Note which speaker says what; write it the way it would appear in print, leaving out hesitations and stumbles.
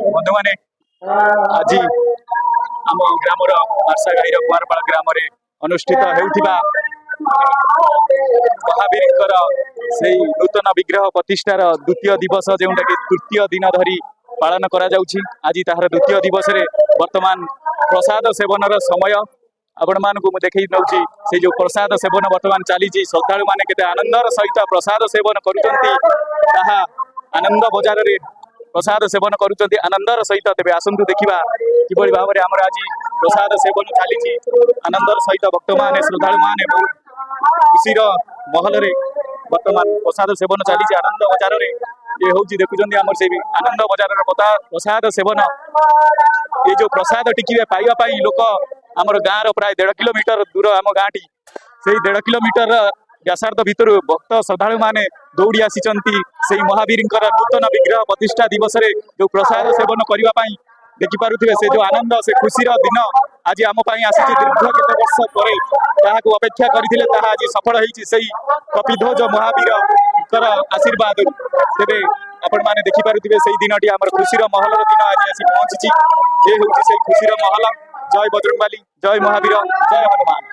Speaker 1: बंधु मैंने आज आम ग्रामर आरसागाई कुआरपाड़ ग्राम अनुष्ठित होता महावीर से नूतन विग्रह प्रतिष्ठार द्वितीय दिवस जोटा कि तृतीय दिन धरी पालन करा आज तार द्वितीय दिवस रे वर्तमान प्रसाद सेवन समय आपण मानक देखई नौची से जो प्रसाद सेवन वर्तमान चली श्रद्धालु मैंने केते आनंदर सहित प्रसाद सेवन करुँचा आनंद बजार रे प्रसाद सेवन करुँच आनंदर सहित तेज आसतु देखा कि भाव में आम आज प्रसाद सेवन चली आनंदर सहित भक्त मैंने श्रद्धालु मैंने खुशी महल वर्तमान प्रसाद सेवन चली आनंद बजार रे ये हूँ देखुं आम से आनंद बजार प्रसाद सेवन ये जो प्रसाद टिके पाइबापी लोक आमर गाँव प्राय 1.5 किलोमीटर दूर आम गाँटी से 1.5 किलोमीटर व्यासार्ध भितर भक्त श्रद्धालु मैंने दौड़ी आसी महावीर नूतन विग्रह प्रतिष्ठा दिवस रे जो प्रसाद सेवन करने देखिपे से जो आनंद से खुशी दिन आज आम आसी दीर्घ केत वर्ष पर अपेक्षा करते आज सफल होती कपिध्वज महावीर आशीर्वाद तेरे आपण मैंने देखिपे से दिन आम खुशी महल दिन आज आसी पहुंची ये हूँ से खुशी महल जय बजरंगबली जय महावीर जय हनुमान।